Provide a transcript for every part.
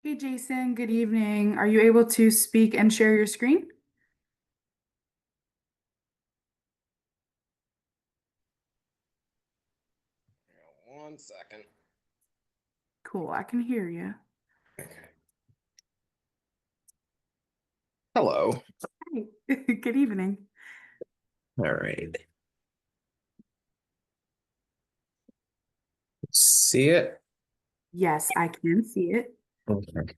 Hey Jason, good evening. Are you able to speak and share your screen? One second. Cool, I can hear you. Okay. Hello. Hey, good evening. All right. See it? Yes, I can see it. Okay.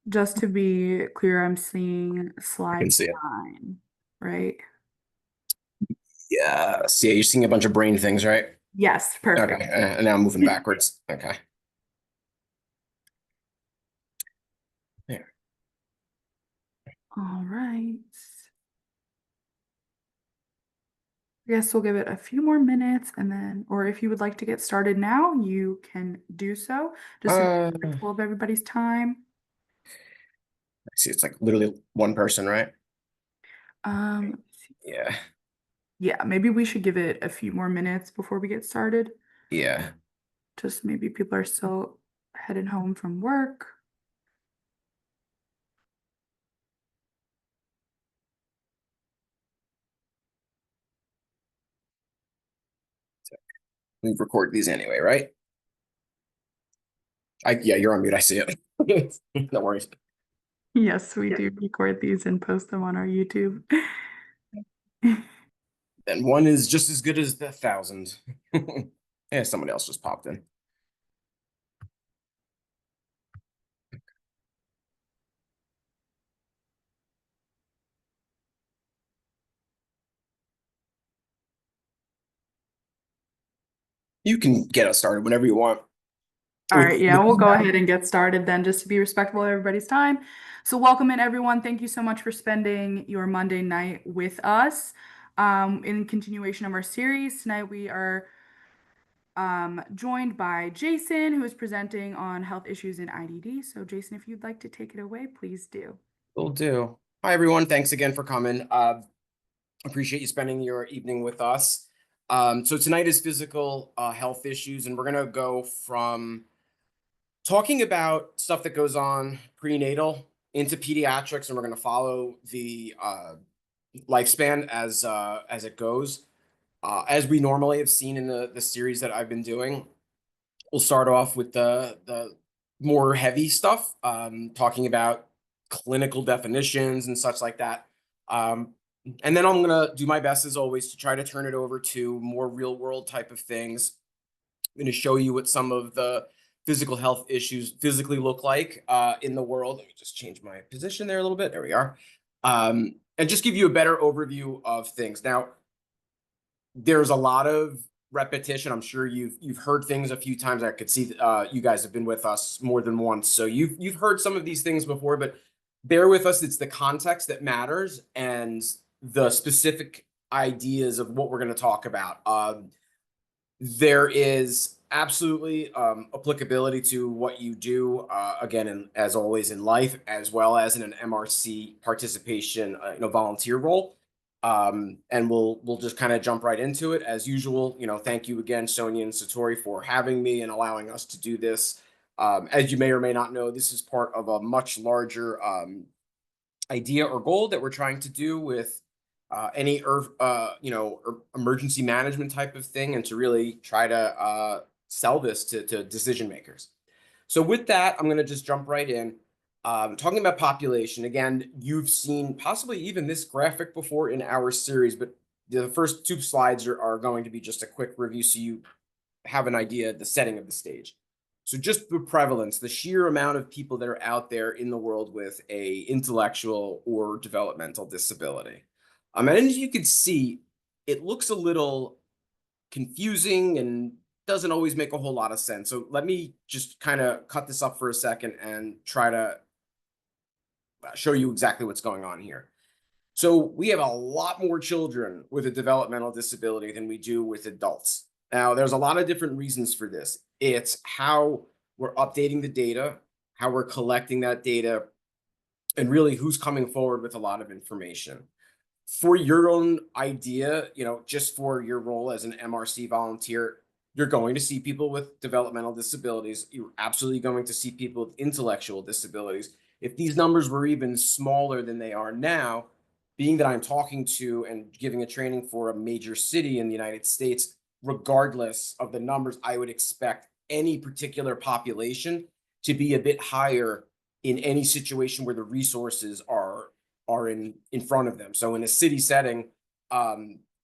Just to be clear, I'm seeing I can slide see it. 9, right? Yeah. See, you're seeing a bunch of brain things, right? Yes, Okay. perfect. And now I'm moving backwards. Okay. There. All right. I guess we'll give it a few more minutes and then, or if you would like to get started now, you can do so. Just to be I respectful of everybody's time. see it's like literally one person, right? Let's see. Yeah. Yeah, maybe we should give it a few more minutes before we get started. Yeah. Just maybe people are still headed home from work. We record these anyway, right? Yeah, you're on mute. I see it. No worries. Yes, we do record these and post them on our YouTube. And one is just as good as the thousand. Yeah, somebody else just popped in. You can get us started whenever you want. All right, yeah, we'll go ahead and get started then, just to be respectful of everybody's time. So, welcome in, everyone. Thank you so much for spending your Monday night with us. In continuation of our series, tonight we are joined by Jason, who is presenting on health issues in IDD. So, Jason, if you'd like to take it away, please do. Will do. Hi, everyone. Thanks again for coming. Appreciate you spending your evening with us. So tonight is physical health issues, and we're going to go from talking about stuff that goes on prenatal into pediatrics, and we're going to follow the lifespan as it goes. As we normally have seen in the series that I've been doing, we'll start off with the more heavy stuff, talking about clinical definitions and such like that. Um, and then I'm gonna do my best as always to try to turn it over to more real world type of things. I'm gonna show you what some of the physical health issues physically look like in the world. Let me just change my position there a little bit. There we are. And just give you a better overview of things. Now, there's a lot of repetition. I'm sure you've heard things a few times. I could see you guys have been with us more than once, so you've heard some of these things before. But bear with us. It's the context that matters and the specific ideas of what we're going to talk about. There is absolutely applicability to what you do again, and as always in life, as well as in an MRC participation, volunteer role. And we'll just kind of jump right into it as usual. Thank you again, Sonia and Satori, for having me and allowing us to do this. As you may or may not know, this is part of a much larger idea or goal that we're trying to do with any emergency management type of thing, and to really try to sell this to decision makers. So with that, I'm going to just jump right in. Talking about population, again, you've seen possibly even this graphic before in our series, but the first two slides are going to be just a quick review so you have an idea of the setting of the stage. So just the prevalence, the sheer amount of people that are out there in the world with a intellectual or developmental disability. And as you can see, it looks a little confusing and doesn't always make a whole lot of sense. So let me just kind of cut this up for a second and try to show you exactly what's going on here. So we have a lot more children with a developmental disability than we do with adults. Now, there's a lot of different reasons for this. It's how we're updating the data, how we're collecting that data, and really who's coming forward with a lot of information. For your own idea, just for your role as an MRC volunteer, you're going to see people with developmental disabilities. You're absolutely going to see people with intellectual disabilities. If these numbers were even smaller than they are now, being that I'm talking to and giving a training for a major city in the United States, regardless of the numbers, I would expect any particular population to be a bit higher in any situation where the resources are in front of them. So in a city setting,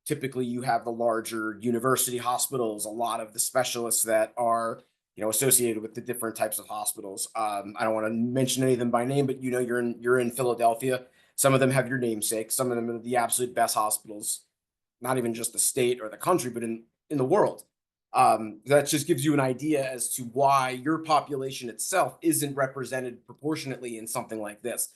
typically you have the larger university hospitals, a lot of the specialists that are associated with the different types of hospitals. I don't want to mention any of them by name, but you're in Philadelphia. Some of them have your namesake. Some of them are the absolute best hospitals, not even just the state or the country, but in the world. That just gives you an idea as to why your population itself isn't represented proportionately in something like this.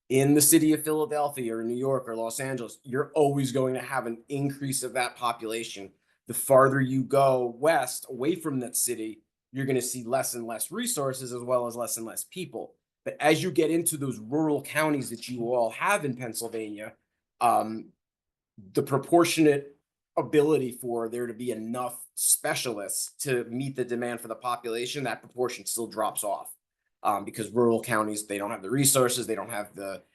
In the city of Philadelphia or New York or Los Angeles, you're always going to have an increase of that population. The farther you go west, away from that city, you're going to see less and less resources as well as less and less people. But as you get into those rural counties that you all have in Pennsylvania, the proportionate ability for there to be enough specialists to meet the demand for the population, that proportion still drops off. Because rural counties, they don't have the resources, they don't have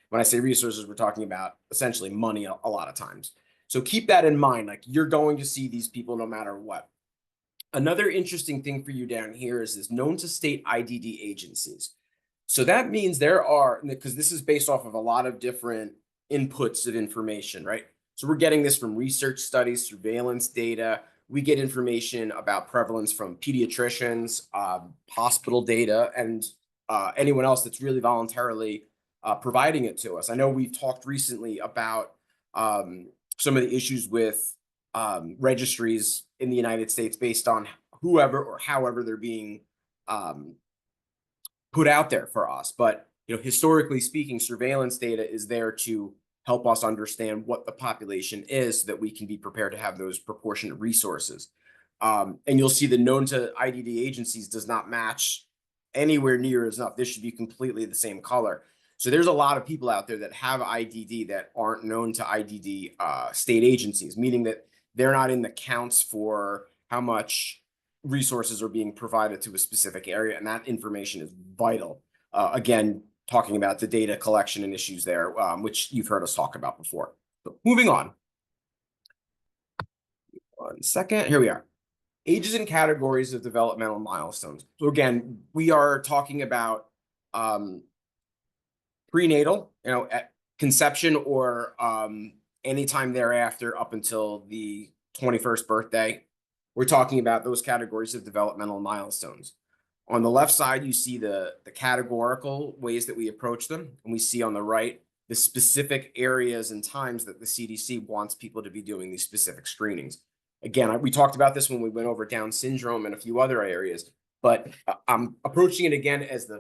when I say resources, we're talking about essentially money a lot of times. So keep that in mind, like you're going to see these people no matter what. Another interesting thing for you down here is this known to state IDD agencies. So that means there are, because this is based off of a lot of different inputs of information, right? So we're getting this from research studies, surveillance data. We get information about prevalence from pediatricians, hospital data, and anyone else that's really voluntarily providing it to us. I know we've talked recently about some of the issues with registries in the United States based on whoever or however they're being put out there for us. But historically speaking, surveillance data is there to help us understand what the population is so that we can be prepared to have those proportionate resources. And you'll see the known to IDD agencies does not match anywhere near as enough. This should be completely the same color. So there's a lot of people out there that have IDD that aren't known to IDD state agencies, meaning that they're not in the counts for how much resources are being provided to a specific area. And that information is vital. Again, talking about the data collection and issues there, which you've heard us talk about before. So moving on. 1 second. Here we are. Ages and categories of developmental milestones. So again, we are talking about prenatal, at conception or anytime thereafter up until the 21st birthday. We're talking about those categories of developmental milestones. On the left side, you see the categorical ways that we approach them, and we see on the right the specific areas and times that the CDC wants people to be doing these specific screenings. Again, we talked about this when we went over Down syndrome and a few other areas, but I'm approaching it again as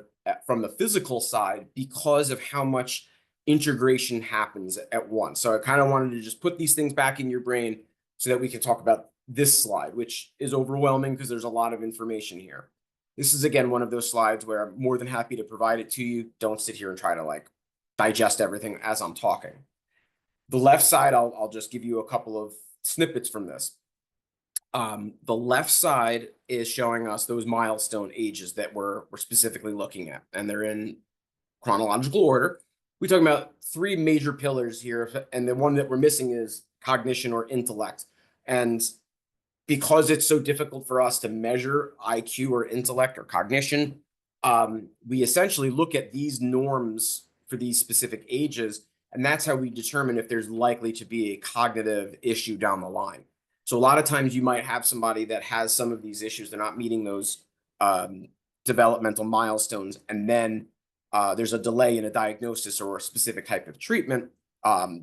from the physical side because of how much integration happens at once. So I kind of wanted to just put these things back in your brain so that we can talk about this slide, which is overwhelming because there's a lot of information here. This is, again, one of those slides where I'm more than happy to provide it to you. Don't sit here and try to digest everything as I'm talking. The left side, I'll just give you a couple of snippets from this. The left side is showing us those milestone ages that we're specifically looking at, and they're in chronological order. We're talking about 3 major pillars here, and the one that we're missing is cognition or intellect. And because it's so difficult for us to measure IQ or intellect or cognition, we essentially look at these norms for these specific ages, and that's how we determine if there's likely to be a cognitive issue down the line. So a lot of times you might have somebody that has some of these issues, they're not meeting those developmental milestones, and then there's a delay in a diagnosis or a specific type of treatment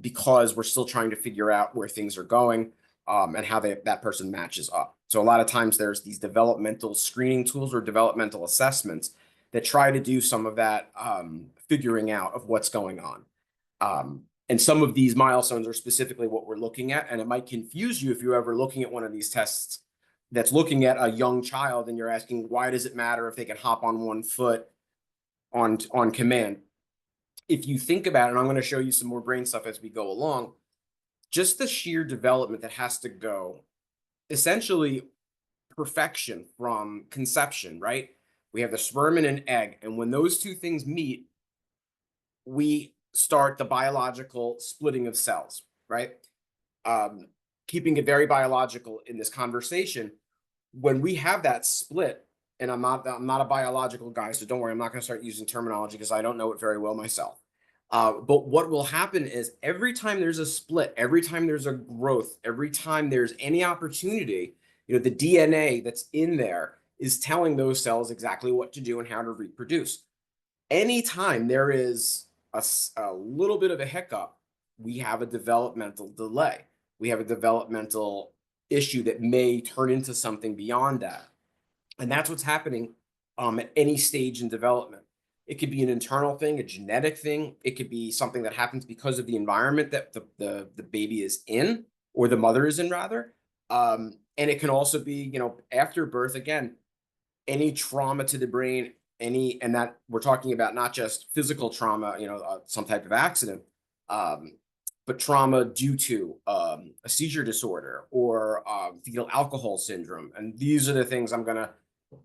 because we're still trying to figure out where things are going and how that person matches up. So a lot of times there's these developmental screening tools or developmental assessments that try to do some of that figuring out of what's going on. And some of these milestones are specifically what we're looking at, and it might confuse you if you're ever looking at one of these tests that's looking at a young child and you're asking, why does it matter if they can hop on one foot on command? If you think about it, and I'm going to show you some more brain stuff as we go along, just the sheer development that has to go, essentially perfection from conception, right? We have the sperm and an egg, and when those two things meet, we start the biological splitting of cells, right? Um, Keeping it very biological in this conversation, when we have that split, and I'm not a biological guy, so don't worry, I'm not going to start using terminology because I don't know it very well myself. But what will happen is every time there's a split, every time there's a growth, every time there's any opportunity, the DNA that's in there is telling those cells exactly what to do and how to reproduce. Anytime there is a little bit of a hiccup, we have a developmental delay. We have a developmental issue that may turn into something beyond that. And that's what's happening at any stage in development. It could be an internal thing, a genetic thing. It could be something that happens because of the environment that the baby is in, or the mother is in, rather. And it can also be, after birth, again, any trauma to the brain, and that we're talking about not just physical trauma, some type of accident, but trauma due to a seizure disorder or fetal alcohol syndrome. And these are the things I'm going to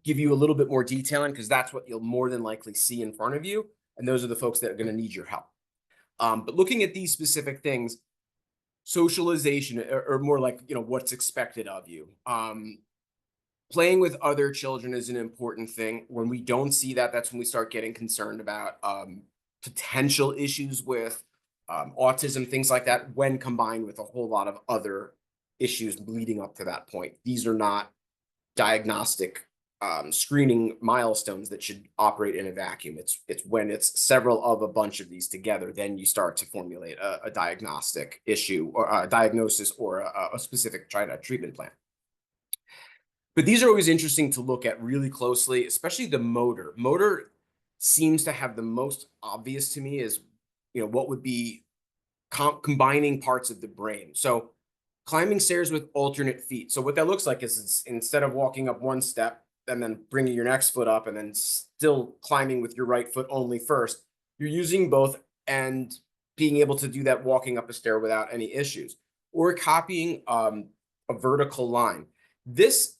give you a little bit more detail in, because that's what you'll more than likely see in front of you. And those are the folks that are going to need your help. But looking at these specific things, socialization, or more like, what's expected of you. Playing with other children is an important thing. When we don't see that, that's when we start getting concerned about potential issues with autism, things like that, when combined with a whole lot of other issues leading up to that point. These are not diagnostic screening milestones that should operate in a vacuum. It's when it's several of a bunch of these together, then you start to formulate a diagnostic issue or a diagnosis or a specific treatment plan. But these are always interesting to look at really closely, especially the motor. Motor seems to have the most obvious to me is, what would be combining parts of the brain. So climbing stairs with alternate feet. So what that looks like is, it's, instead of walking up one step and then bringing your next foot up and then still climbing with your right foot only first, you're using both and being able to do that walking up a stair without any issues, or copying a vertical line. This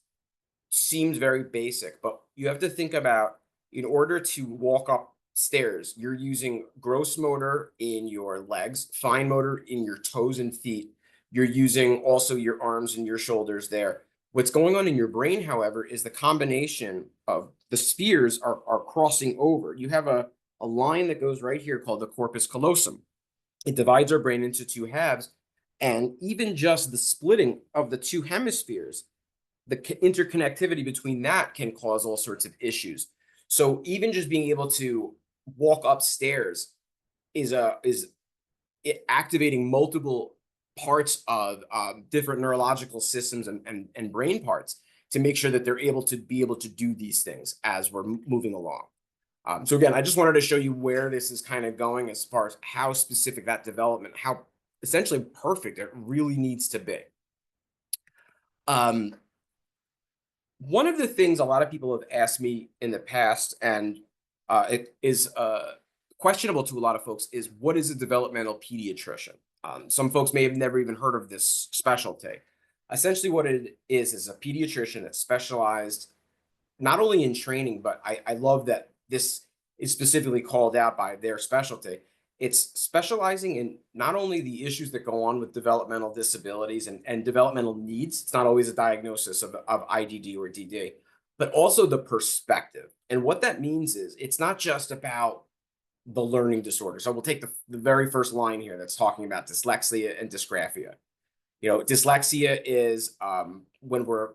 seems very basic, but you have to think about, in order to walk up stairs, you're using gross motor in your legs, fine motor in your toes and feet. You're using also your arms and your shoulders there. What's going on in your brain, however, is the combination of the spheres are crossing over. You have a line that goes right here called the corpus callosum. It divides our brain into two halves, and even just the splitting of the two hemispheres, the interconnectivity between that can cause all sorts of issues. So even just being able to walk upstairs is activating multiple parts of different neurological systems and brain parts to make sure that they're able to do these things as we're moving along. So again, I just wanted to show you where this is kind of going as far as how specific that development, how essentially perfect it really needs to be. One of the things a lot of people have asked me in the past, and it is questionable to a lot of folks, is what is a developmental pediatrician? Some folks may have never even heard of this specialty. Essentially what it is a pediatrician that's specialized not only in training, but I love that this is specifically called out by their specialty. It's specializing in not only the issues that go on with developmental disabilities and developmental needs. It's not always a diagnosis of IDD or DD, but also the perspective. And what that means is it's not just about the learning disorder. So we'll take the very first line here that's talking about dyslexia and dysgraphia. Dyslexia is when we're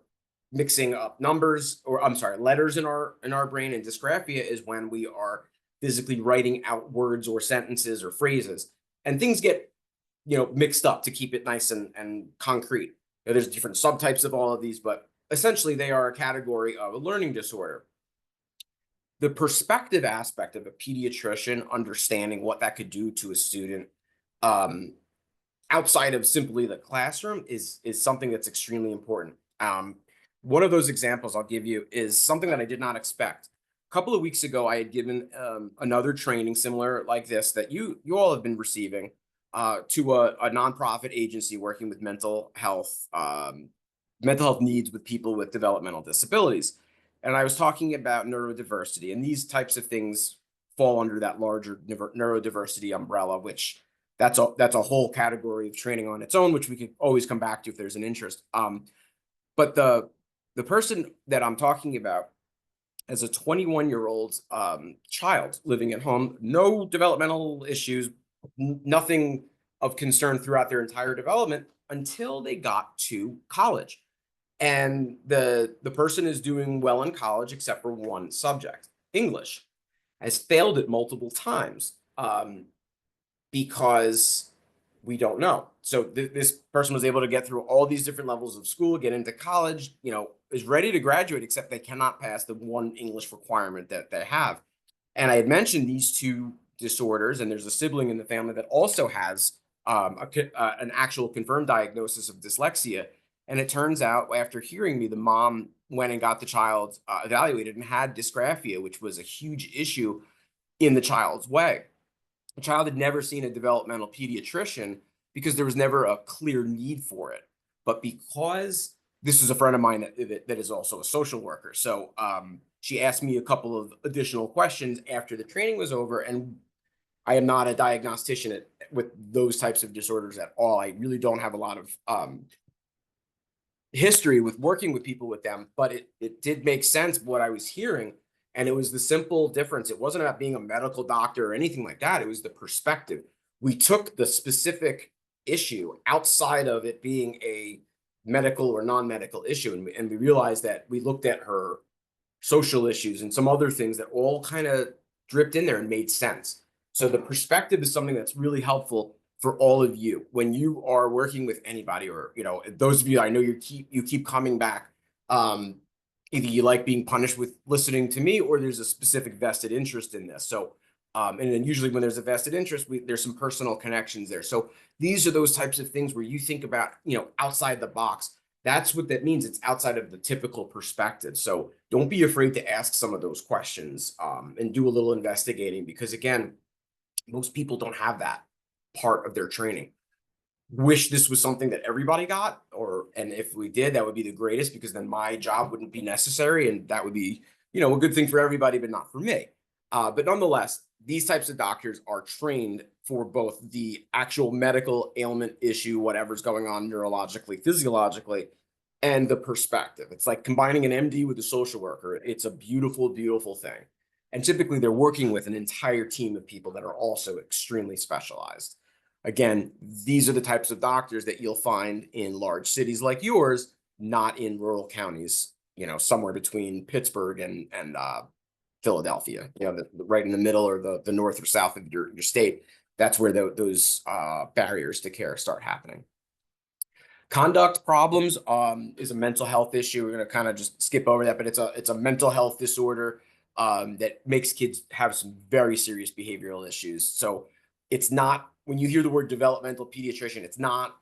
mixing up numbers, or I'm sorry, letters in our brain, and dysgraphia is when we are physically writing out words or sentences or phrases, and things get mixed up to keep it nice and concrete. There's different subtypes of all of these, but essentially they are a category of a learning disorder. The perspective aspect of a pediatrician understanding what that could do to a student outside of simply the classroom is something that's extremely important. One of those examples I'll give you is something that I did not expect. A couple of weeks ago, I had given another training similar like this that you all have been receiving to a nonprofit agency working with mental health needs with people with developmental disabilities. And I was talking about neurodiversity, and these types of things fall under that larger neurodiversity umbrella, which that's a whole category of training on its own, which we could always come back to if there's an interest. But the person that I'm talking about as a 21-year-old child living at home, no developmental issues, nothing of concern throughout their entire development until they got to college. And the person is doing well in college except for one subject, English, has failed it multiple times because we don't know. So this person was able to get through all these different levels of school, get into college, is ready to graduate, except they cannot pass the one English requirement that they have. And I had mentioned these two disorders, and there's a sibling in the family that also has an actual confirmed diagnosis of dyslexia. And it turns out, after hearing me, the mom went and got the child evaluated and had dysgraphia, which was a huge issue in the child's way. The child had never seen a developmental pediatrician because there was never a clear need for it. But because this is a friend of mine that is also a social worker, so she asked me a couple of additional questions after the training was over, and I am not a diagnostician with those types of disorders at all. I really don't have a lot of history with working with people with them, but it did make sense what I was hearing. And it was the simple difference. It wasn't about being a medical doctor or anything like that. It was the perspective. We took the specific issue outside of it being a medical or non-medical issue. And we realized that we looked at her social issues and some other things that all kind of dripped in there and made sense. So the perspective is something that's really helpful for all of you when you are working with anybody, or those of you, I know you keep coming back. Either you like being punished with listening to me, or there's a specific vested interest in this. So and then usually when there's a vested interest, there's some personal connections there. So these are those types of things where you think about outside the box. That's what that means. It's outside of the typical perspective. So don't be afraid to ask some of those questions and do a little investigating, because again, most people don't have that part of their training. Wish this was something that everybody got, and if we did, that would be the greatest, because then my job wouldn't be necessary, and that would be a good thing for everybody, but not for me. But nonetheless, these types of doctors are trained for both the actual medical ailment issue, whatever's going on neurologically, physiologically, and the perspective. It's like combining an MD with a social worker. It's a beautiful, beautiful thing. And typically they're working with an entire team of people that are also extremely specialized. Again, these are the types of doctors that you'll find in large cities like yours, not in rural counties, somewhere between Pittsburgh and Philadelphia, right in the middle, or the north or south of your state. That's where those barriers to care start happening. Conduct problems is a mental health issue. We're going to kind of just skip over that, but it's a mental health disorder that makes kids have some very serious behavioral issues. So it's not, when you hear the word developmental pediatrician, it's not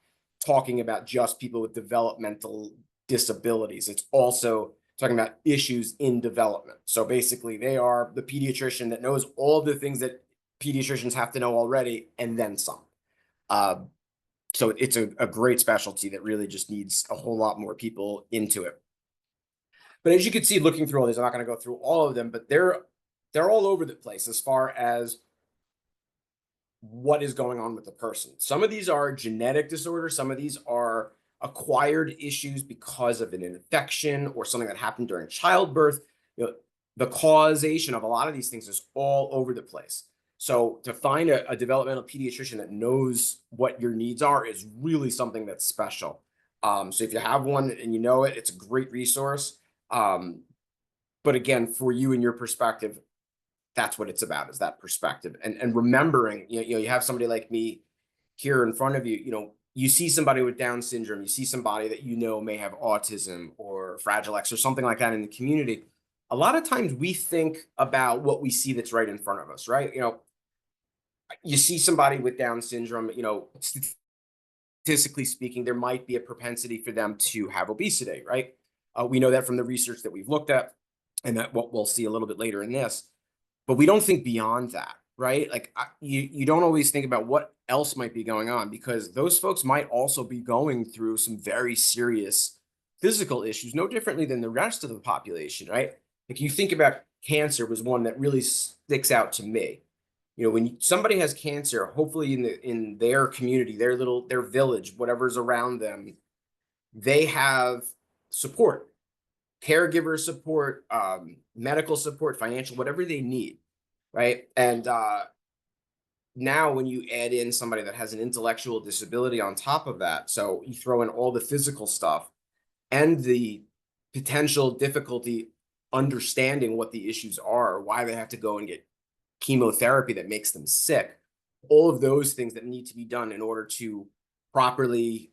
talking about just people with developmental disabilities. It's also talking about issues in development. So basically, they are the pediatrician that knows all the things that pediatricians have to know already, and then some. So it's a great specialty that really just needs a whole lot more people into it. But as you can see, looking through all these, I'm not going to go through all of them, but they're all over the place as far as what is going on with the person. Some of these are genetic disorders. Some of these are acquired issues because of an infection or something that happened during childbirth. The causation of a lot of these things is all over the place. So to find a developmental pediatrician that knows what your needs are is really something that's special. So if you have one and you know it, it's a great resource. But again, for you and your perspective, that's what it's about, is that perspective. And remembering, you have somebody like me here in front of you, you see somebody with Down syndrome, you see somebody that may have autism or Fragile X or something like that in the community. A lot of times we think about what we see that's right in front of us, right? You see somebody with Down syndrome, statistically speaking, there might be a propensity for them to have obesity, right? We know that from the research that we've looked at, and that what we'll see a little bit later in this. But we don't think beyond that, right? Like you don't always think about what else might be going on, because those folks might also be going through some very serious physical issues, no differently than the rest of the population, right? If you think about cancer was one that really sticks out to me. When somebody has cancer, hopefully in their community, their village, whatever's around them, they have support, caregiver support, medical support, financial, whatever they need, right? And now when you add in somebody that has an intellectual disability on top of that, so you throw in all the physical stuff and the potential difficulty understanding what the issues are, why they have to go and get chemotherapy that makes them sick, all of those things that need to be done in order to properly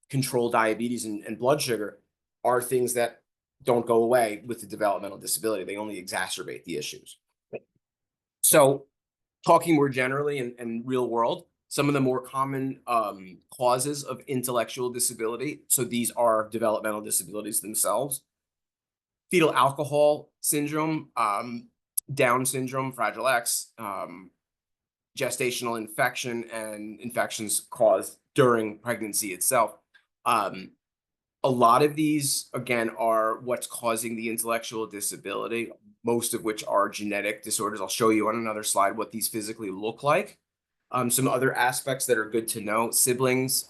control diabetes and blood sugar are things that don't go away with the developmental disability. They only exacerbate the issues. So talking more generally and real world, some of the more common causes of intellectual disability. So these are developmental disabilities themselves. Fetal alcohol syndrome, Down syndrome, Fragile X, gestational infection, and infections caused during pregnancy itself. A lot of these, again, are what's causing the intellectual disability, most of which are genetic disorders. I'll show you on another slide what these physically look like. Some other aspects that are good to know: siblings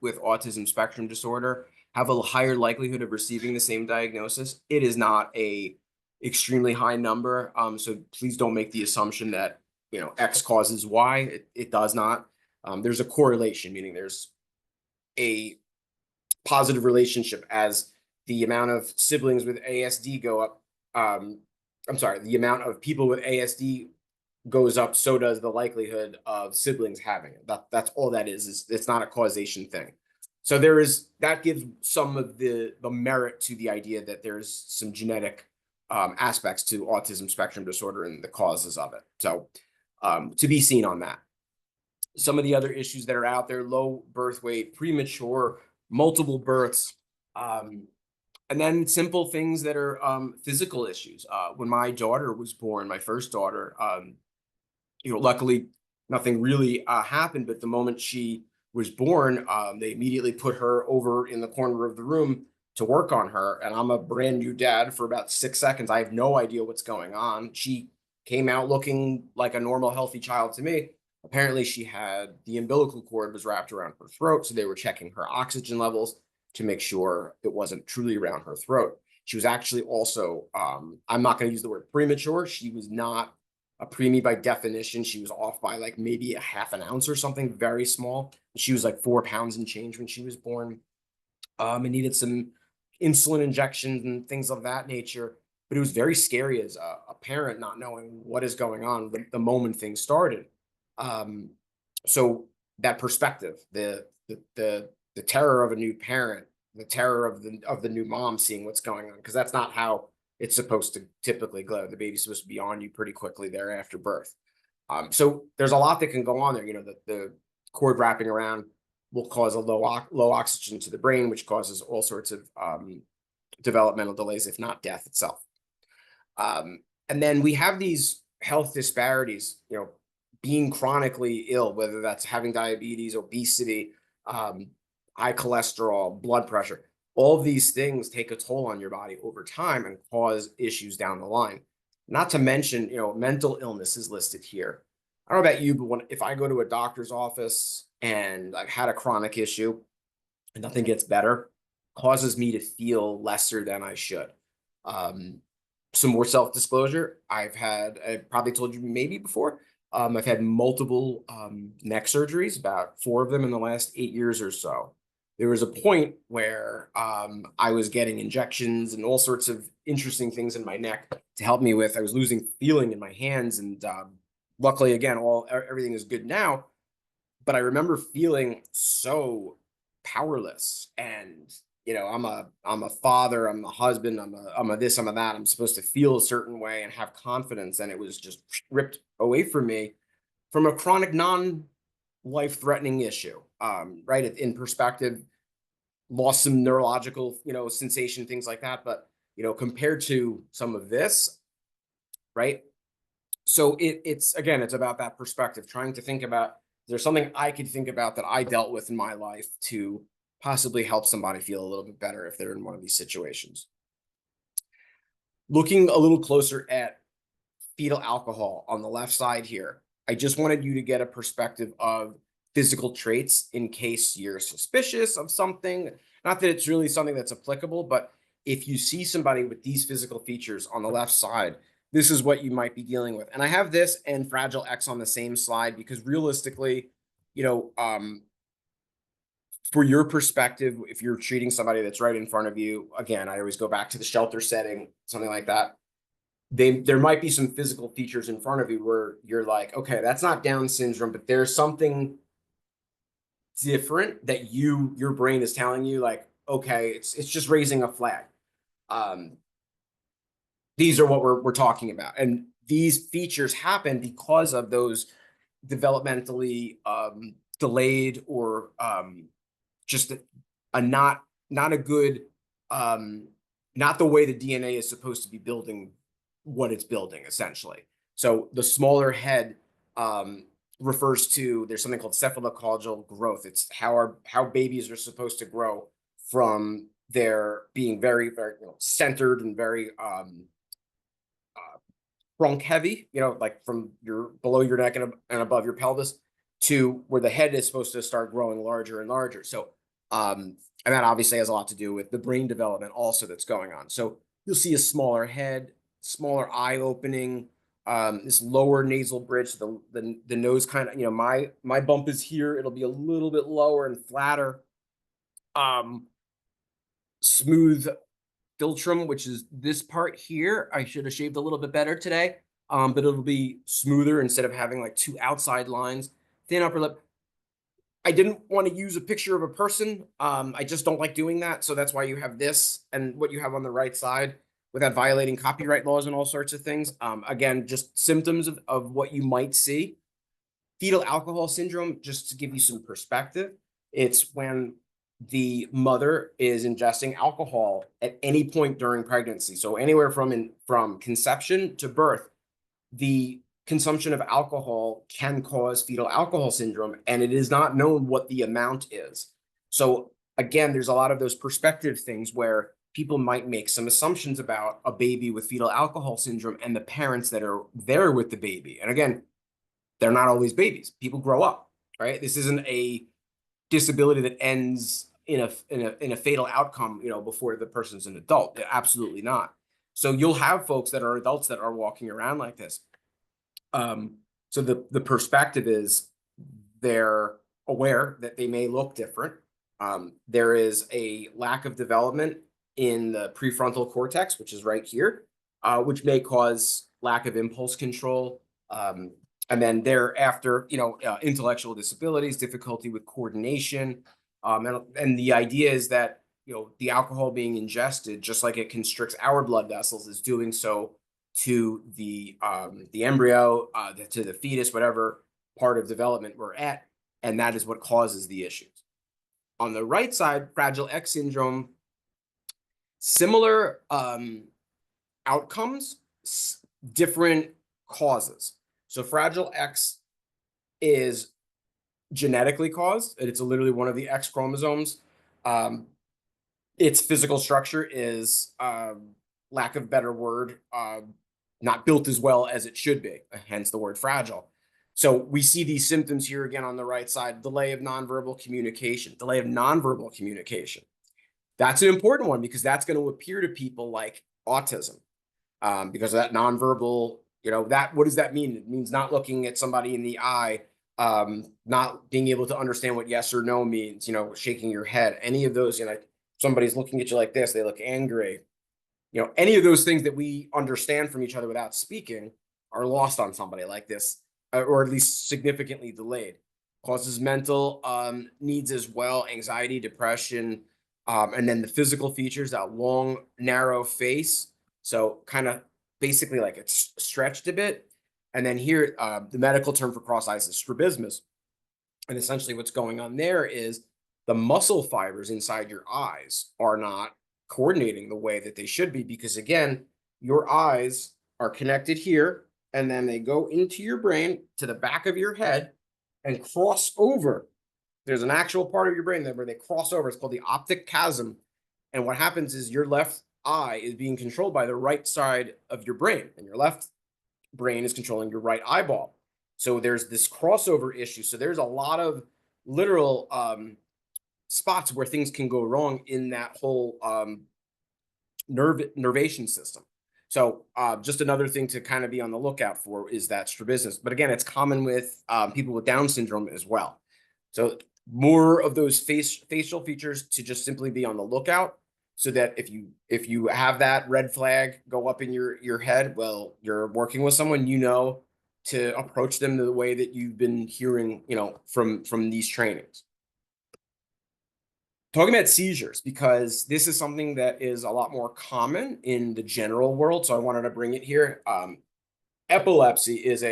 with autism spectrum disorder have a higher likelihood of receiving the same diagnosis. It is not a extremely high number, so please don't make the assumption that X causes Y. It does not. There's a correlation, meaning there's a positive relationship as the amount of siblings with ASD go up. The amount of people with ASD goes up, so does the likelihood of siblings having it. That's all that is. It's not a causation thing. So that gives some of the merit to the idea that there's some genetic aspects to autism spectrum disorder and the causes of it. So to be seen on that. Some of the other issues that are out there: low birth weight, premature, multiple births, and then simple things that are physical issues. When my daughter was born, my first daughter, luckily nothing really happened, but the moment she was born, they immediately put her over in the corner of the room to work on her. And I'm a brand new dad for about 6 seconds. I have no idea what's going on. She came out looking like a normal, healthy child to me. Apparently she had the umbilical cord was wrapped around her throat. So they were checking her oxygen levels to make sure it wasn't truly around her throat. She was actually also, I'm not going to use the word premature. She was not a preemie by definition. She was off by like maybe a half an ounce or something, very small. She was like 4 pounds and change when she was born, and needed some insulin injections and things of that nature. But it was very scary as a parent, not knowing what is going on the moment things started. So that perspective, the terror of a new parent, the terror of the new mom seeing what's going on, because that's not how it's supposed to typically go. The baby's supposed to be on you pretty quickly there after birth. So there's a lot that can go on there. The cord wrapping around will cause a low oxygen to the brain, which causes all sorts of developmental delays, if not death itself. And then we have these health disparities, being chronically ill, whether that's having diabetes, obesity, high cholesterol, blood pressure. All of these things take a toll on your body over time and cause issues down the line. Not to mention, mental illness is listed here. I don't know about you, but if I go to a doctor's office and I've had a chronic issue and nothing gets better, causes me to feel lesser than I should. Some more self-disclosure. I probably told you maybe before, I've had multiple neck surgeries, about 4 of them in the last 8 years or so. There was a point where I was getting injections and all sorts of interesting things in my neck to help me with. I was losing feeling in my hands, and luckily, again, everything is good now. But I remember feeling so powerless, and I'm a father, I'm a husband, I'm a this, I'm a that. I'm supposed to feel a certain way and have confidence, and it was just ripped away from me from a chronic, non-life-threatening issue. Right, in perspective, lost some neurological, sensation, things like that. But compared to some of this, right? So it's about that perspective, trying to think about there something I could think about that I dealt with in my life to possibly help somebody feel a little bit better if they're in one of these situations? Looking a little closer at fetal alcohol on the left side here, I just wanted you to get a perspective of physical traits in case you're suspicious of something. Not that it's really something that's applicable, but if you see somebody with these physical features on the left side, this is what you might be dealing with. And I have this and Fragile X on the same slide because realistically, you know, for your perspective, if you're treating somebody that's right in front of you, again, I always go back to the shelter setting, something like that. There might be some physical features in front of you where you're like, okay, that's not Down syndrome, but there's something different that your brain is telling you, like, okay, it's just raising a flag. These are what we're talking about, and these features happen because of those developmentally delayed or just a not a good not the way the DNA is supposed to be building what it's building, essentially. So the smaller head refers to, there's something called cephalocaudal growth. It's how babies are supposed to grow from their being very, very centered and very trunk heavy, like from your below your neck and above your pelvis to where the head is supposed to start growing larger and larger. So, and that obviously has a lot to do with the brain development also that's going on. So you'll see a smaller head, smaller eye opening, this lower nasal bridge, the nose kind of, my bump is here. It'll be a little bit lower and flatter. Smooth philtrum, which is this part here. I should have shaved a little bit better today, but it'll be smoother instead of having like two outside lines. Thin upper lip. I didn't want to use a picture of a person. I just don't like doing that. So that's why you have this and what you have on the right side without violating copyright laws and all sorts of things. Again, just symptoms of what you might see. Fetal alcohol syndrome, just to give you some perspective, it's when the mother is ingesting alcohol at any point during pregnancy. So anywhere from conception to birth, the consumption of alcohol can cause fetal alcohol syndrome, and it is not known what the amount is. So again, there's a lot of those perspective things where people might make some assumptions about a baby with fetal alcohol syndrome and the parents that are there with the baby. And again, they're not always babies. People grow up, right? This isn't a disability that ends in a fatal outcome, before the person's an adult. Absolutely not. So you'll have folks that are adults that are walking around like this. So the perspective is they're aware that they may look different. There is a lack of development in the prefrontal cortex, which is right here, which may cause lack of impulse control. And then thereafter, intellectual disabilities, difficulty with coordination. And the idea is that, the alcohol being ingested, just like it constricts our blood vessels, is doing so to the embryo, to the fetus, whatever part of development we're at. And that is what causes the issues. On the right side, Fragile X syndrome, similar outcomes, different causes. So Fragile X is genetically caused, and it's literally one of the X chromosomes. Its physical structure is, lack of better word, not built as well as it should be, hence the word fragile. So we see these symptoms here again on the right side: delay of nonverbal communication, delay of nonverbal communication. That's an important one because that's going to appear to people like autism, because of that nonverbal. What does that mean? It means not looking at somebody in the eye, not being able to understand what yes or no means, shaking your head, any of those, somebody's looking at you like this, they look angry. Any of those things that we understand from each other without speaking are lost on somebody like this, or at least significantly delayed. Causes mental needs as well, anxiety, depression, and then the physical features, that long, narrow face. So kind of basically like it's stretched a bit. And then here, the medical term for cross eyes is strabismus. And essentially what's going on there is the muscle fibers inside your eyes are not coordinating the way that they should be, because again, your eyes are connected here, and then they go into your brain to the back of your head, and cross over. There's an actual part of your brain where they cross over. It's called the optic chasm. And what happens is your left eye is being controlled by the right side of your brain, and your left brain is controlling your right eyeball. So there's this crossover issue. So there's a lot of literal spots where things can go wrong in that whole nervation system. So just another thing to kind of be on the lookout for is that strabismus. But again, it's common with people with Down syndrome as well. So more of those facial features to just simply be on the lookout, so that if you have that red flag go up in your head, well, you're working with someone, you know, to approach them the way that you've been hearing, you know, from these trainings. Talking about seizures, because this is something that is a lot more common in the general world, so I wanted to bring it here. Epilepsy is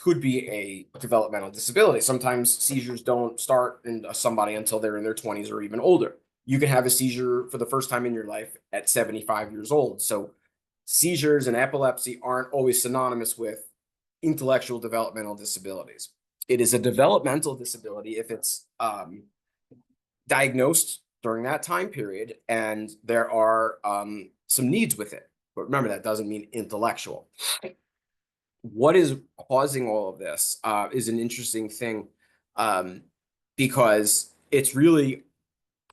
could be a developmental disability. Sometimes seizures don't start in somebody until they're in their 20s or even older. You can have a seizure for the first time in your life at 75 years old. So seizures and epilepsy aren't always synonymous with intellectual developmental disabilities. It is a developmental disability if it's diagnosed during that time period and there are some needs with it. But remember, that doesn't mean intellectual. What is causing all of this is an interesting thing, because it's really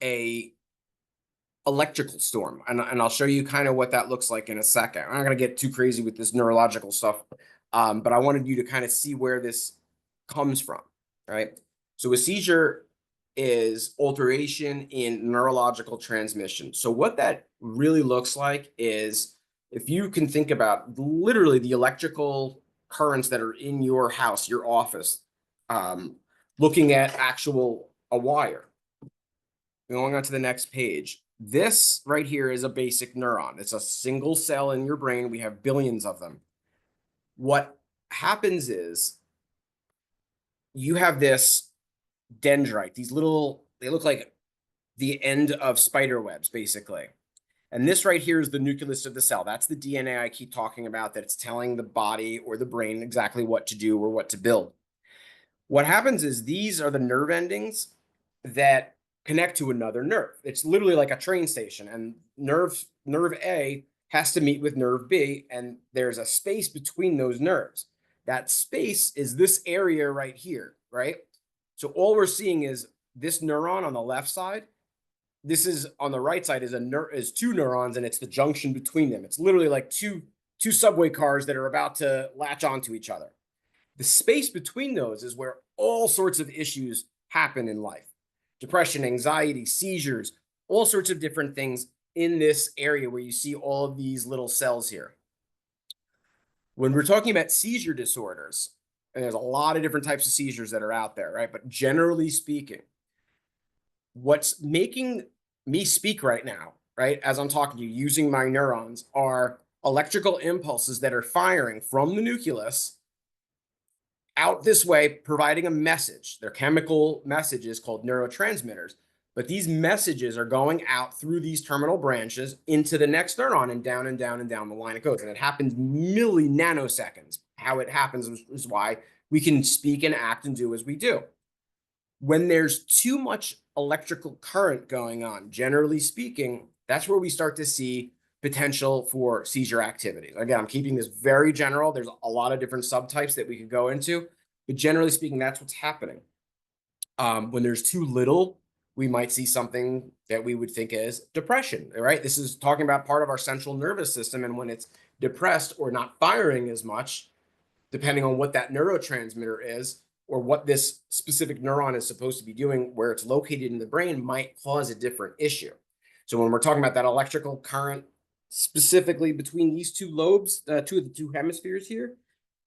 a electrical storm. And I'll show you kind of what that looks like in a second. I'm not going to get too crazy with this neurological stuff, but I wanted you to kind of see where this comes from, right? So a seizure is alteration in neurological transmission. So what that really looks like is, if you can think about literally the electrical currents that are in your house, your office, looking at a wire. Going on to the next page. This right here is a basic neuron. It's a single cell in your brain. We have billions of them. What happens is you have this dendrite, these little, they look like the end of spider webs, basically. And this right here is the nucleus of the cell. That's the DNA I keep talking about, that it's telling the body or the brain exactly what to do or what to build. What happens is these are the nerve endings that connect to another nerve. It's literally like a train station, and nerve A has to meet with nerve B, and there's a space between those nerves. That space is this area right here, right? So all we're seeing is this neuron on the left side. This is on the right side is two neurons, and it's the junction between them. It's literally like two subway cars that are about to latch onto each other. The space between those is where all sorts of issues happen in life. Depression, anxiety, seizures, all sorts of different things in this area where you see all of these little cells here. When we're talking about seizure disorders, and there's a lot of different types of seizures that are out there, right? But generally speaking, what's making me speak right now, right, as I'm talking to you, using my neurons, are electrical impulses that are firing from the nucleus out this way, providing a message. They're chemical messages called neurotransmitters. But these messages are going out through these terminal branches into the next neuron, and down and down and down the line it goes. And it happens nanoseconds. How it happens is why we can speak and act and do as we do. When there's too much electrical current going on, generally speaking, that's where we start to see potential for seizure activity. Again, I'm keeping this very general. There's a lot of different subtypes that we could go into, but generally speaking, that's what's happening. When there's too little, we might see something that we would think is depression, right? This is talking about part of our central nervous system, and when it's depressed or not firing as much, depending on what that neurotransmitter is, or what this specific neuron is supposed to be doing, where it's located in the brain, might cause a different issue. So when we're talking about that electrical current, specifically between these two lobes, two hemispheres here,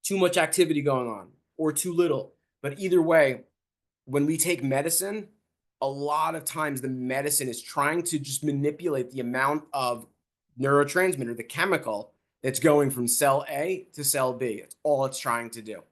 too much activity going on or too little. But either way, when we take medicine, a lot of times the medicine is trying to just manipulate the amount of neurotransmitter, the chemical, that's going from cell A to cell B. It's all it's trying to do.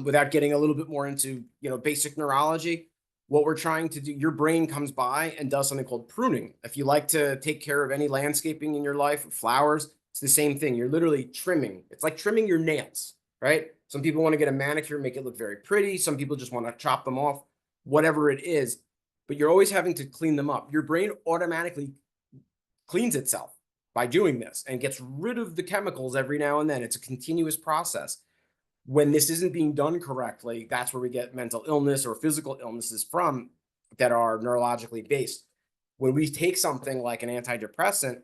Without getting a little bit more into, basic neurology, what we're trying to do, your brain comes by and does something called pruning. If you like to take care of any landscaping in your life, flowers, it's the same thing. You're literally trimming. It's like trimming your nails, right? Some people want to get a manicure, make it look very pretty. Some people just want to chop them off, whatever it is. But you're always having to clean them up. Your brain automatically cleans itself by doing this and gets rid of the chemicals every now and then. It's a continuous process. When this isn't being done correctly, that's where we get mental illness or physical illnesses from that are neurologically based. When we take something like an antidepressant,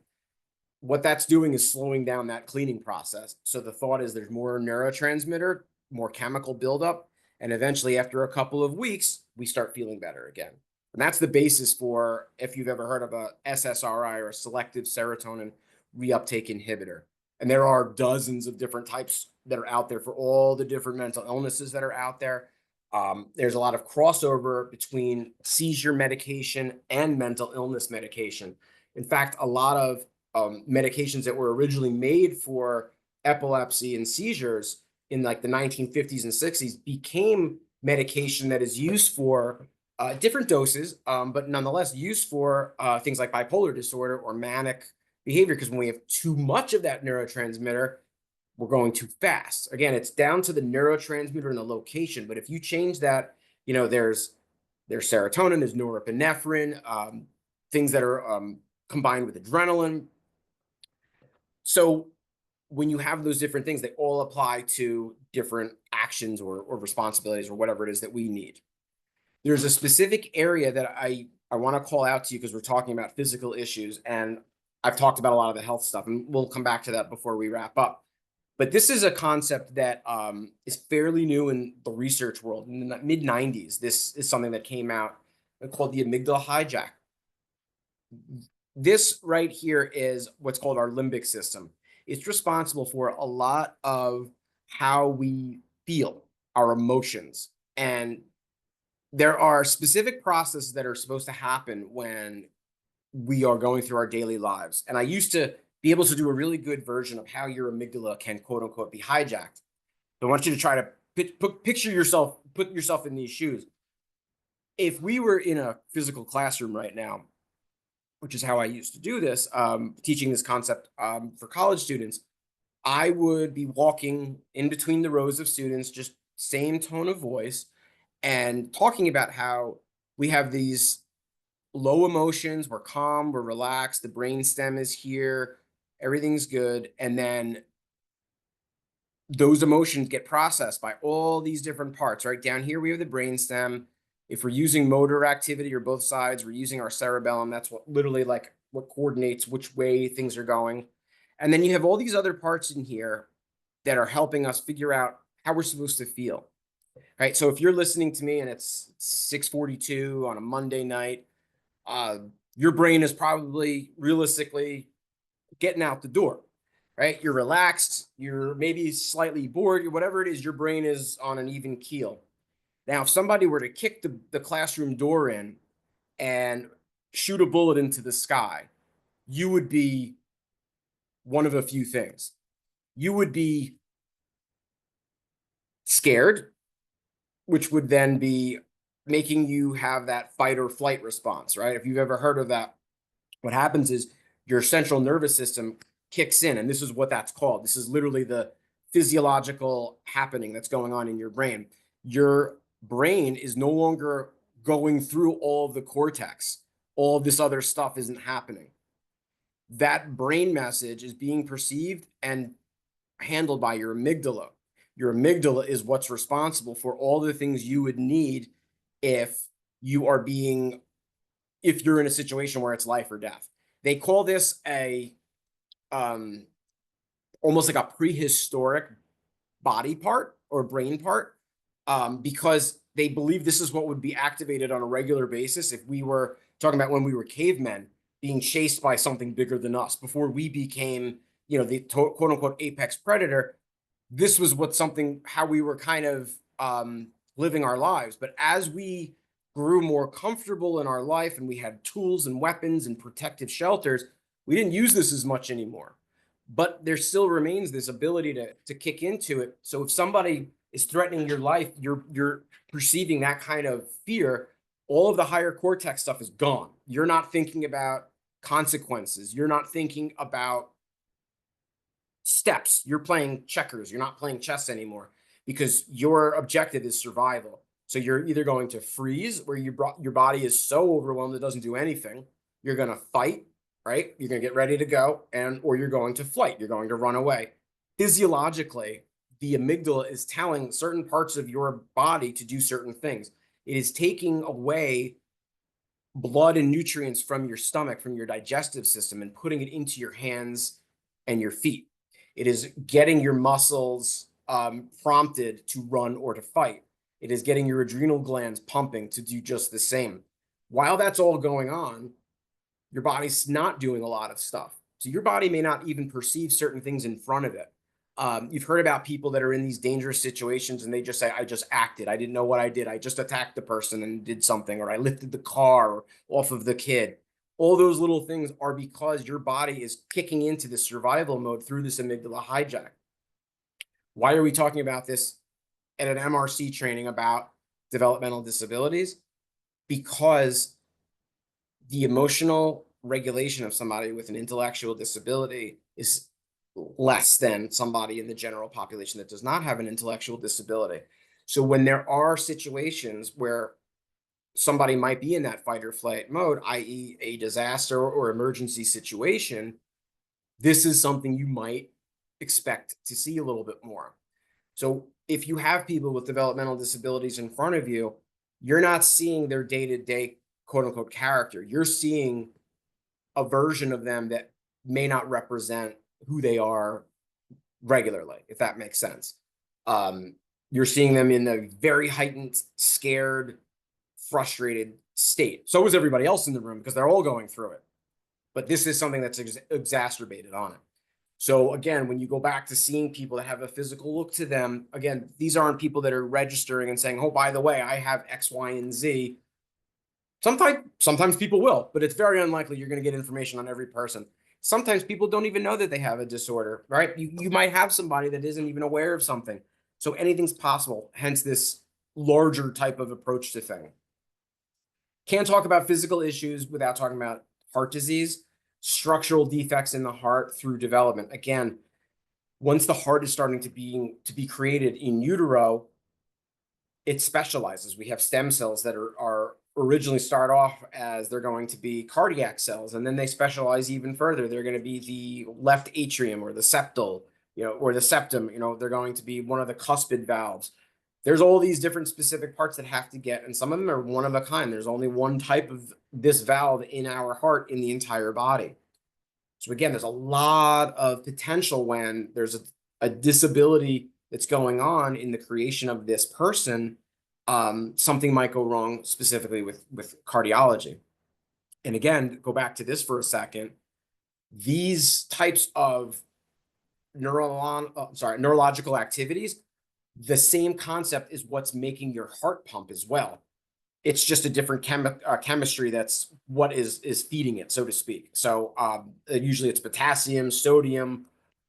what that's doing is slowing down that cleaning process. So the thought is there's more neurotransmitter, more chemical buildup, and eventually after a couple of weeks, we start feeling better again. And that's the basis for, if you've ever heard of a SSRI or a selective serotonin reuptake inhibitor. And there are dozens of different types that are out there for all the different mental illnesses that are out there. There's a lot of crossover between seizure medication and mental illness medication. In fact, a lot of medications that were originally made for epilepsy and seizures in like the 1950s and 60s became medication that is used for different doses, but nonetheless used for things like bipolar disorder or manic behavior, because when we have too much of that neurotransmitter, we're going too fast. Again, it's down to the neurotransmitter and the location, but if you change that, there's serotonin, there's norepinephrine, things that are combined with adrenaline. So when you have those different things, they all apply to different actions or responsibilities or whatever it is that we need. There's a specific area that I want to call out to you because we're talking about physical issues, and I've talked about a lot of the health stuff, and we'll come back to that before we wrap up. But this is a concept that is fairly new in the research world. In the mid-90s, this is something that came out called the amygdala hijack. This right here is what's called our limbic system. It's responsible for a lot of how we feel, our emotions. And there are specific processes that are supposed to happen when we are going through our daily lives. And I used to be able to do a really good version of how your amygdala can, quote unquote, be hijacked. So I want you to try to picture yourself, put yourself in these shoes. If we were in a physical classroom right now, which is how I used to do this, teaching this concept for college students, I would be walking in between the rows of students, just same tone of voice, and talking about how we have these low emotions, we're calm, we're relaxed, the brain stem is here, everything's good. And then those emotions get processed by all these different parts, right? Down here, we have the brain stem. If we're using motor activity or both sides, we're using our cerebellum. That's what literally like what coordinates which way things are going. And then you have all these other parts in here that are helping us figure out how we're supposed to feel, right? So if you're listening to me and it's 6:42 on a Monday night, your brain is probably realistically getting out the door, right? You're relaxed, you're maybe slightly bored, whatever it is, your brain is on an even keel. Now, if somebody were to kick the classroom door in and shoot a bullet into the sky, you would be one of a few things. You would be scared, which would then be making you have that fight or flight response, right? If you've ever heard of that, what happens is your central nervous system kicks in, and this is what that's called. This is literally the physiological happening that's going on in your brain. Your brain is no longer going through all of the cortex. All of this other stuff isn't happening. That brain message is being perceived and handled by your amygdala. Your amygdala is what's responsible for all the things you would need if you're in a situation where it's life or death. They call this a almost like a prehistoric body part or brain part, because they believe this is what would be activated on a regular basis if we were talking about when we were cavemen being chased by something bigger than us before we became, the quote unquote apex predator. This was how we were kind of living our lives. But as we grew more comfortable in our life and we had tools and weapons and protective shelters, we didn't use this as much anymore. But there still remains this ability to kick into it. So if somebody is threatening your life, you're perceiving that kind of fear, all of the higher cortex stuff is gone. You're not thinking about consequences. You're not thinking about steps. You're playing checkers. You're not playing chess anymore because your objective is survival. So you're either going to freeze, where your body is so overwhelmed it doesn't do anything. You're going to fight, right? You're going to get ready to go, or you're going to flight. You're going to run away. Physiologically, the amygdala is telling certain parts of your body to do certain things. It is taking away blood and nutrients from your stomach, from your digestive system, and putting it into your hands and your feet. It is getting your muscles prompted to run or to fight. It is getting your adrenal glands pumping to do just the same. While that's all going on, your body's not doing a lot of stuff. So your body may not even perceive certain things in front of it. You've heard about people that are in these dangerous situations and they just say, I just acted. I didn't know what I did. I just attacked the person and did something, or I lifted the car off of the kid. All those little things are because your body is kicking into the survival mode through this amygdala hijack. Why are we talking about this at an MRC training about developmental disabilities? Because the emotional regulation of somebody with an intellectual disability is less than somebody in the general population that does not have an intellectual disability. So when there are situations where somebody might be in that fight or flight mode, i.e. a disaster or emergency situation, this is something you might expect to see a little bit more. So if you have people with developmental disabilities in front of you, you're not seeing their day-to-day quote unquote character. You're seeing a version of them that may not represent who they are regularly, if that makes sense. You're seeing them in a very heightened, scared, frustrated state. So is everybody else in the room, because they're all going through it. But this is something that's exacerbated on it. So again, when you go back to seeing people that have a physical look to them, again, these aren't people that are registering and saying, oh, by the way, I have X, Y, and Z. Sometimes people will, but it's very unlikely you're going to get information on every person. Sometimes people don't even know that they have a disorder, right? You might have somebody that isn't even aware of something. So anything's possible, hence this larger type of approach to things. Can't talk about physical issues without talking about heart disease, structural defects in the heart through development. Again, once the heart is starting to be created in utero, it specializes. We have stem cells that are originally start off as they're going to be cardiac cells, and then they specialize even further. They're going to be the left atrium or the septal, or the septum. They're going to be one of the cuspid valves. There's all these different specific parts that have to get, and some of them are one of a kind. There's only one type of this valve in our heart in the entire body. So again, there's a lot of potential when there's a disability that's going on in the creation of this person. Something might go wrong specifically with cardiology. And again, go back to this for a second. These types of neurological activities, the same concept is what's making your heart pump as well. It's just a different chemistry that's what is feeding it, so to speak. So usually it's potassium, sodium,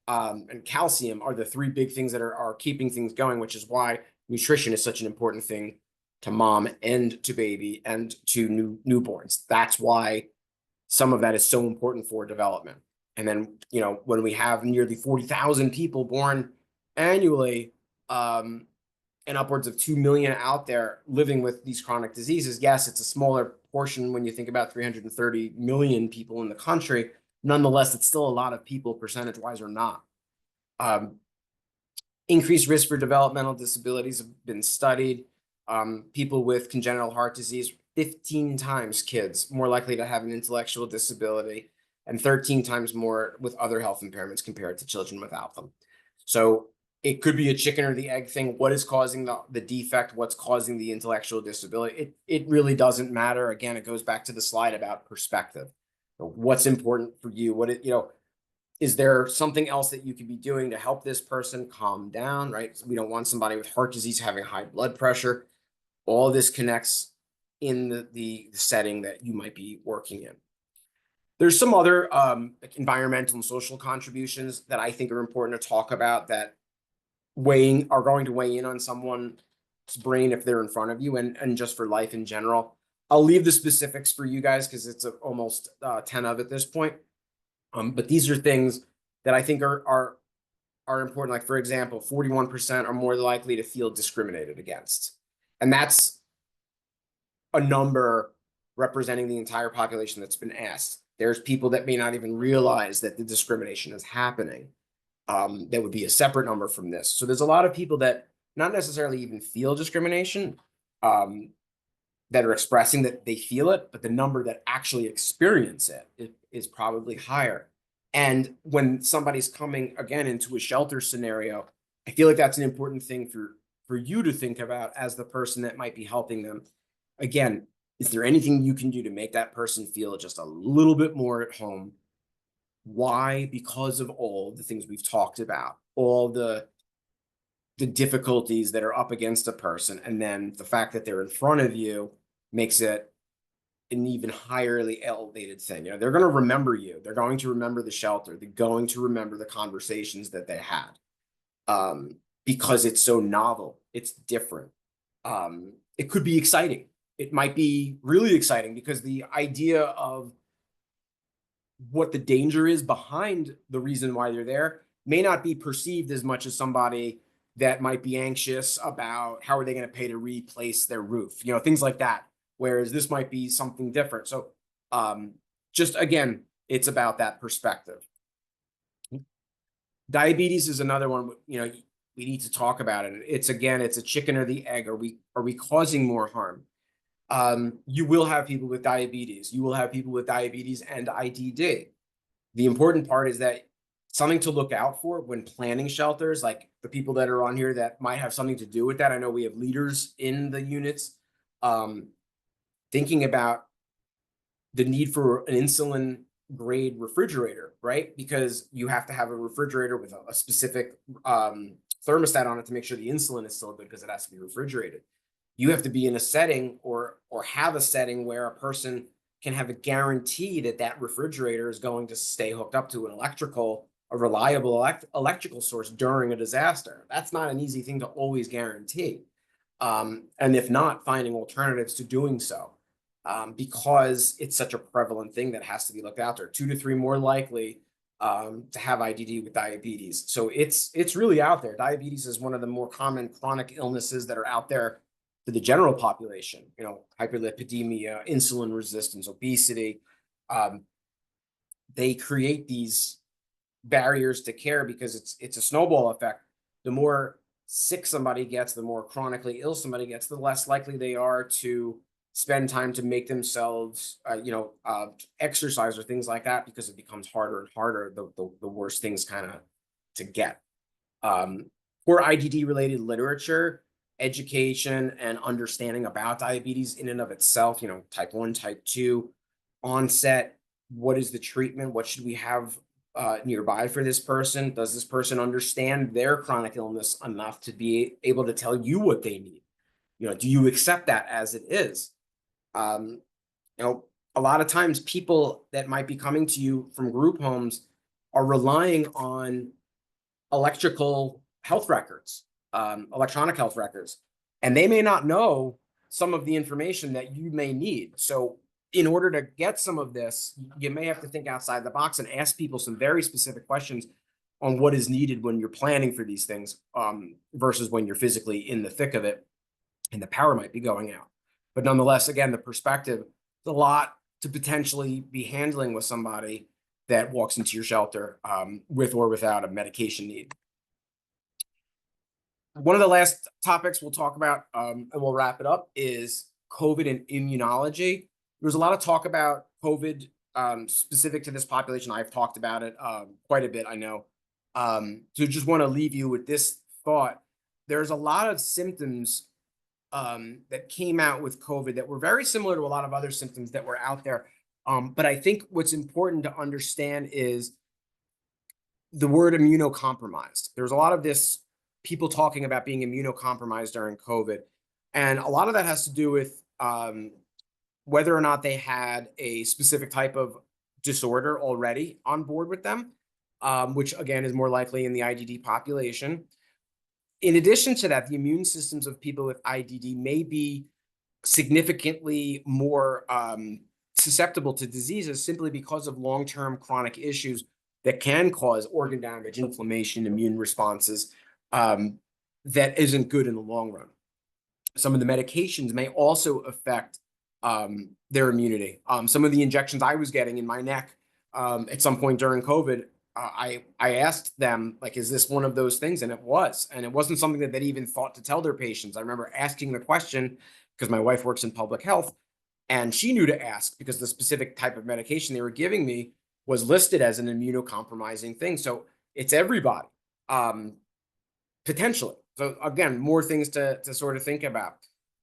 and calcium are the three big things that are keeping things going, which is why nutrition is such an important thing to mom and to baby and to newborns. That's why some of that is so important for development. And then, when we have nearly 40,000 people born annually, and upwards of 2 million out there living with these chronic diseases, yes, it's a smaller portion when you think about 330 million people in the country. Nonetheless, it's still a lot of people, percentage-wise or not. Increased risk for developmental disabilities have been studied. People with congenital heart disease, 15 times kids more likely to have an intellectual disability, and 13 times more with other health impairments compared to children without them. So it could be a chicken or the egg thing. What is causing the defect? What's causing the intellectual disability? It really doesn't matter. Again, it goes back to the slide about perspective. What's important for you? Is there something else that you could be doing to help this person calm down, right? So we don't want somebody with heart disease having high blood pressure. All this connects in the setting that you might be working in. There's some other environmental and social contributions that I think are important to talk about that are going to weigh in on someone's brain if they're in front of you, and just for life in general. I'll leave the specifics for you guys because it's almost 10 of at this point. But these are things that I think are are important. Like, for example, 41% are more likely to feel discriminated against. And that's a number representing the entire population that's been asked. There's people that may not even realize that the discrimination is happening. That would be a separate number from this. So there's a lot of people that not necessarily even feel discrimination, that are expressing that they feel it, but the number that actually experience it is probably higher. And when somebody's coming again into a shelter scenario, I feel like that's an important thing for you to think about as the person that might be helping them. Again, is there anything you can do to make that person feel just a little bit more at home? Why? Because of all the things we've talked about, all the difficulties that are up against a person, and then the fact that they're in front of you makes it an even highly elevated thing. You know, they're going to remember you. They're going to remember the shelter. They're going to remember the conversations that they had, because it's so novel. It's different. It could be exciting. It might be really exciting because the idea of what the danger is behind the reason why they're there may not be perceived as much as somebody that might be anxious about how are they going to pay to replace their roof, you know, things like that. Whereas this might be something different. So just again, it's about that perspective. Diabetes is another one, you know, we need to talk about it. It's again, it's a chicken or the egg. Are we causing more harm? You will have people with diabetes. You will have people with diabetes and IDD. The important part is that something to look out for when planning shelters, like the people that are on here that might have something to do with that. I know we have leaders in the units, thinking about the need for an insulin grade refrigerator, right? Because you have to have a refrigerator with a specific thermostat on it to make sure the insulin is still good because it has to be refrigerated. You have to be in a setting or have a setting where a person can have a guarantee that that refrigerator is going to stay hooked up to a reliable electrical source during a disaster. That's not an easy thing to always guarantee. And if not, finding alternatives to doing so, because it's such a prevalent thing that has to be looked after. 2 to 3 more likely to have IDD with diabetes. So it's really out there. Diabetes is one of the more common chronic illnesses that are out there to the general population. You know, hyperlipidemia, insulin resistance, obesity. They create these barriers to care because it's a snowball effect. The more sick somebody gets, the more chronically ill somebody gets, the less likely they are to spend time to make themselves, exercise or things like that, because it becomes harder and harder the worse things kind of to get. For IDD related literature, education and understanding about diabetes in and of itself, you know, type 1, type 2, onset, what is the treatment, what should we have nearby for this person? Does this person understand their chronic illness enough to be able to tell you what they need? You know, do you accept that as it is? You know, a lot of times people that might be coming to you from group homes are relying on electrical health records, electronic health records, and they may not know some of the information that you may need. So in order to get some of this, you may have to think outside the box and ask people some very specific questions on what is needed when you're planning for these things, versus when you're physically in the thick of it and the power might be going out. But nonetheless, again, the perspective, it's a lot to potentially be handling with somebody that walks into your shelter with or without a medication need. One of the last topics we'll talk about, and we'll wrap it up, is COVID and immunology. There's a lot of talk about COVID specific to this population. I've talked about it quite a bit, I know. So just want to leave you with this thought. There's a lot of symptoms that came out with COVID that were very similar to a lot of other symptoms that were out there. But I think what's important to understand is the word immunocompromised. There's a lot of this people talking about being immunocompromised during COVID. And a lot of that has to do with whether or not they had a specific type of disorder already on board with them, which again is more likely in the IDD population. In addition to that, the immune systems of people with IDD may be significantly more susceptible to diseases simply because of long-term chronic issues that can cause organ damage, inflammation, immune responses, that isn't good in the long run. Some of the medications may also affect their immunity. Some of the injections I was getting in my neck at some point during COVID, I asked them, like, is this one of those things? And it was. And it wasn't something that they even thought to tell their patients. I remember asking the question because my wife works in public health, and she knew to ask because the specific type of medication they were giving me was listed as an immunocompromising thing. So it's everybody, potentially. So again, more things to sort of think about.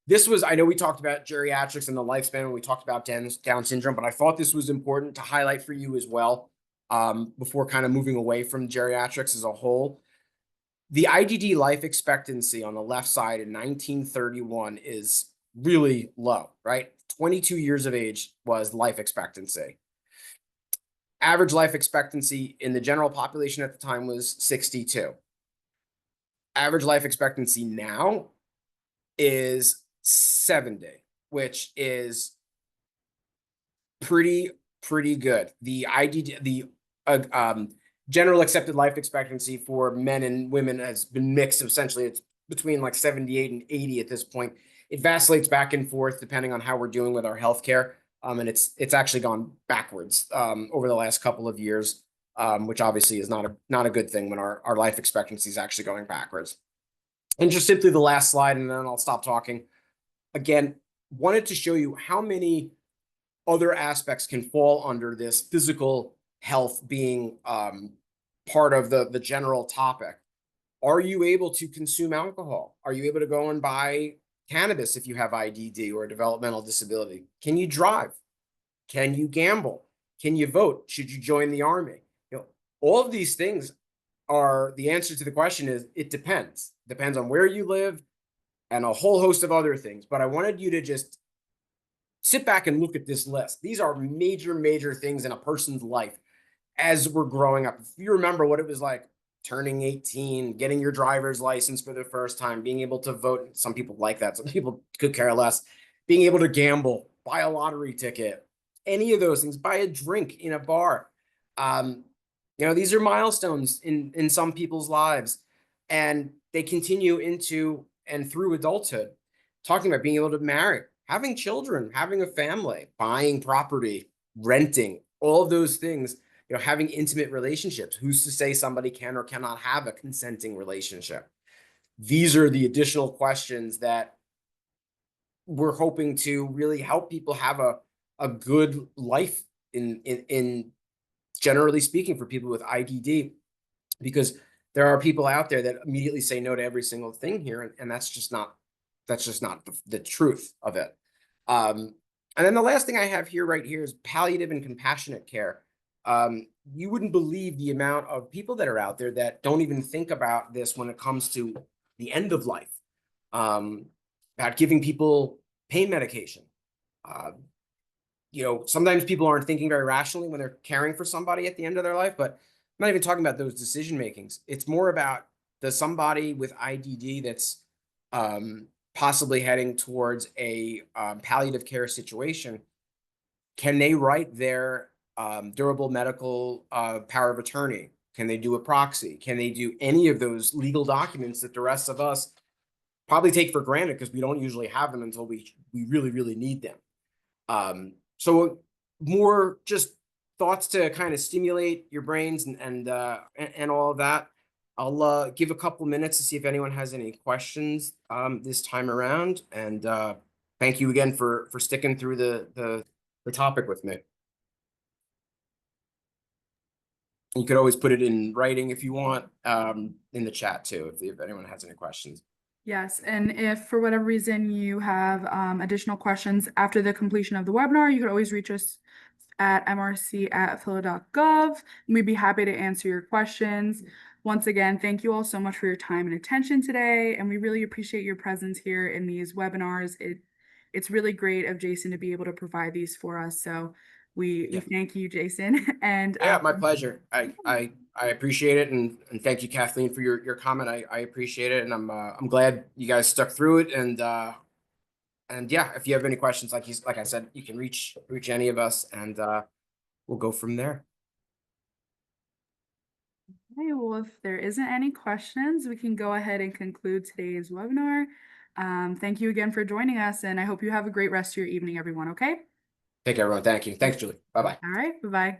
This was, I know we talked about geriatrics and the lifespan when we talked about Down syndrome, but I thought this was important to highlight for you as well, before kind of moving away from geriatrics as a whole. The IDD life expectancy on the left side in 1931 is really low, right? 22 years of age was life expectancy. Average life expectancy in the general population at the time was 62. Average life expectancy now is 70, which is pretty good. The general accepted life expectancy for men and women has been mixed. Essentially, it's between like 78 and 80 at this point. It vacillates back and forth depending on how we're doing with our healthcare. And it's actually gone backwards over the last couple of years, which obviously is not a good thing when our life expectancy is actually going backwards. And just simply the last slide, and then I'll stop talking. Again, wanted to show you how many other aspects can fall under this physical health being part of the general topic. Are you able to consume alcohol? Are you able to go and buy cannabis if you have IDD or a developmental disability? Can you drive? Can you gamble? Can you vote? Should you join the army? All of these things are, the answer to the question is it depends. Depends on where you live and a whole host of other things. But I wanted you to just sit back and look at this list. These are major things in a person's life as we're growing up. If you remember what it was like turning 18, getting your driver's license for the first time, being able to vote. Some people like that. Some people could care less. Being able to gamble, buy a lottery ticket, any of those things, buy a drink in a bar. These are milestones in some people's lives, and they continue into and through adulthood. Talking about being able to marry, having children, having a family, buying property, renting, all of those things, having intimate relationships. Who's to say somebody can or cannot have a consenting relationship? These are the additional questions that we're hoping to really help people have a good life in generally speaking for people with IDD, because there are people out there that immediately say no to every single thing here, and that's just not the truth of it. And then the last thing I have here right here is palliative and compassionate care. You wouldn't believe the amount of people that are out there that don't even think about this when it comes to the end of life, about giving people pain medication. Sometimes people aren't thinking very rationally when they're caring for somebody at the end of their life, but I'm not even talking about those decision makings. It's more about, does somebody with IDD that's possibly heading towards a palliative care situation, can they write their durable medical power of attorney? Can they do a proxy? Can they do any of those legal documents that the rest of us probably take for granted because we don't usually have them until we really need them? So more just thoughts to kind of stimulate your brains and all of that. I'll give a couple minutes to see if anyone has any questions this time around. And thank you again for sticking through the topic with me. You could always put it in writing if you want, in the chat too, if anyone has any questions. Yes, and if for whatever reason you have additional questions after the completion of the webinar, you could always reach us at mrc@philo.gov. We'd be happy to answer your questions. Once again, thank you all so much for your time and attention today, and we really appreciate your presence here in these webinars. It's really great of Jason to be able to provide these for us. So we thank you, Jason. And yeah, my pleasure. I appreciate it, and thank you, Kathleen, for your comment. I appreciate it, and I'm glad you guys stuck through it. And yeah, if you have any questions, like I said, you can reach any of us, and we'll go from there. Okay, well, if there isn't any questions, we can go ahead and conclude today's webinar. Thank you again for joining us, and I hope you have a great rest of your evening, everyone, okay? Take care, everyone. Thank you. Thanks, Julie. Bye-bye. All right, bye-bye.